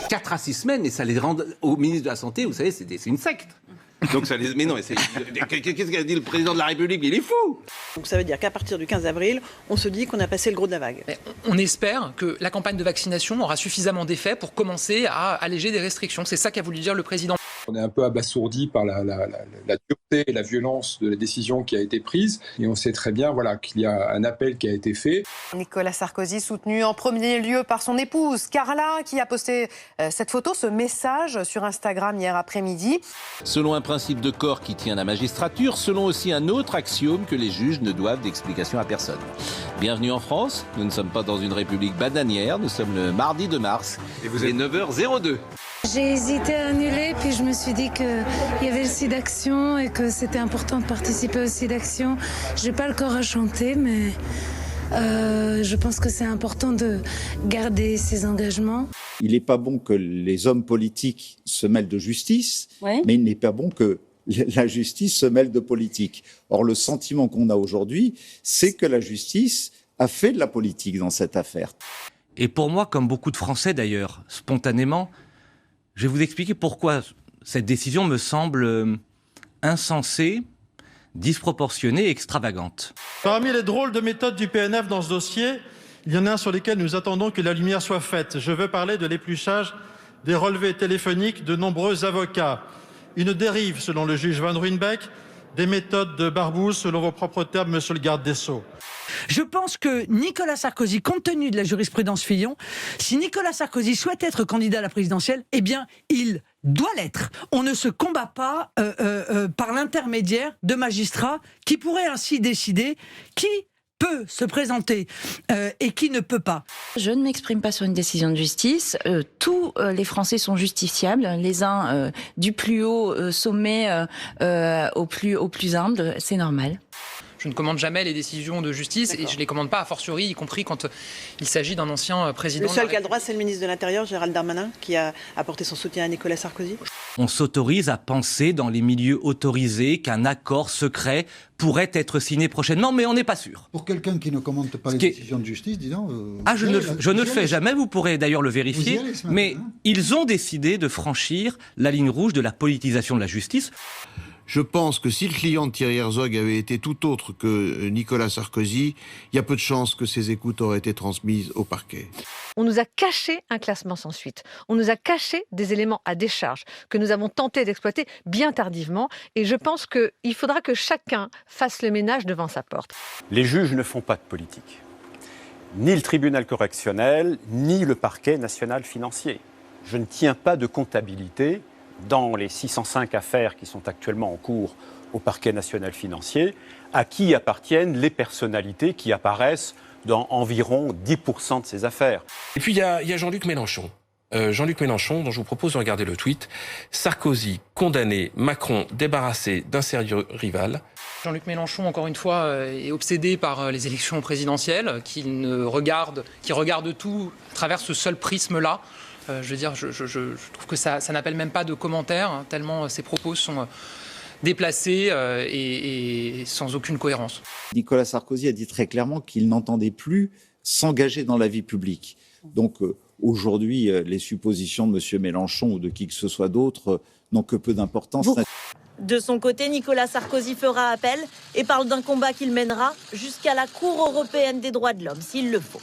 4 à 6 semaines, et ça les rend au ministre de la Santé, vous savez, c'est une secte. Donc ça les... Mais non, qu'est-ce qu'a dit le président de la République? Il est fou. Donc ça veut dire qu'à partir du 15 avril, on se dit qu'on a passé le gros de la vague. On espère que la campagne de vaccination aura suffisamment d'effet pour commencer à alléger des restrictions. C'est ça qu'a voulu dire le président. On est un peu abasourdi par la dureté et la violence de la décision qui a été prise. Et on sait très bien qu'il y a un appel qui a été fait. Nicolas Sarkozy soutenu en premier lieu par son épouse Carla, qui a posté cette photo, ce message sur Instagram hier après-midi. Selon un principe de corps qui tient la magistrature, selon aussi un autre axiome que les juges ne doivent d'explication à personne. Bienvenue en France, nous ne sommes pas dans une république bananière, nous sommes le mardi 2 mars, et vous êtes 9h02. J'ai hésité à annuler, puis je me suis dit qu'il y avait le SIDAction et que c'était important de participer au SIDAction. Je n'ai pas le corps à chanter, mais je pense que c'est important de garder ses engagements. Il n'est pas bon que les hommes politiques se mêlent de justice, ouais. Mais il n'est pas bon que la justice se mêle de politique. Or, le sentiment qu'on a aujourd'hui, c'est que la justice a fait de la politique dans cette affaire. Et pour moi, comme beaucoup de Français d'ailleurs, spontanément, je vais vous expliquer pourquoi cette décision me semble insensée, disproportionnée et extravagante. Parmi les drôles de méthodes du PNF dans ce dossier, il y en a un sur lesquels nous attendons que la lumière soit faite. Je veux parler de l'épluchage des relevés téléphoniques de nombreux avocats. Une dérive, selon le juge Van Ruynbeck, des méthodes de barbouze, selon vos propres termes, monsieur le garde des Sceaux. Je pense que Nicolas Sarkozy, compte tenu de la jurisprudence Fillon, si Nicolas Sarkozy souhaite être candidat à la présidentielle, eh bien, il doit l'être. On ne se combat pas par l'intermédiaire de magistrats qui pourraient ainsi décider qui peut se présenter et qui ne peut pas. Je ne m'exprime pas sur une décision de justice. Tous les Français sont justiciables, les uns du plus haut sommet au plus humble, c'est normal. Je ne commande jamais les décisions de justice et je ne les commande pas a fortiori, y compris quand il s'agit d'un ancien président. Le seul qui a le droit, c'est le ministre de l'Intérieur, Gérald Darmanin, qui a apporté son soutien à Nicolas Sarkozy. On s'autorise à penser dans les milieux autorisés qu'un accord secret pourrait être signé prochainement, mais on n'est pas sûr. Pour quelqu'un qui ne commente pas les décisions de justice, dis donc... je ne le fais jamais, vous pourrez d'ailleurs le vérifier, mais ils ont décidé de franchir la ligne rouge de la politisation de la justice. Je pense que si le client de Thierry Herzog avait été tout autre que Nicolas Sarkozy, il y a peu de chances que ses écoutes auraient été transmises au parquet. On nous a caché un classement sans suite. On nous a caché des éléments à décharge que nous avons tenté d'exploiter bien tardivement. Et je pense qu'il faudra que chacun fasse le ménage devant sa porte. Les juges ne font pas de politique. Ni le tribunal correctionnel, ni le parquet national financier. Je ne tiens pas de comptabilité dans les 605 affaires qui sont actuellement en cours au parquet national financier, à qui appartiennent les personnalités qui apparaissent dans environ 10% de ces affaires. Et puis il y a Jean-Luc Mélenchon. Jean-Luc Mélenchon, dont je vous propose de regarder le tweet. Sarkozy condamné, Macron débarrassé d'un sérieux rival. Jean-Luc Mélenchon, encore une fois, est obsédé par les élections présidentielles, qui regarde tout à travers ce seul prisme-là. Je trouve que ça n'appelle même pas de commentaires, hein, tellement ces propos sont déplacés et sans aucune cohérence. Nicolas Sarkozy a dit très clairement qu'il n'entendait plus s'engager dans la vie publique. Donc aujourd'hui, les suppositions de M. Mélenchon ou de qui que ce soit d'autre n'ont que peu d'importance. De son côté, Nicolas Sarkozy fera appel et parle d'un combat qu'il mènera jusqu'à la Cour européenne des droits de l'homme, s'il le faut.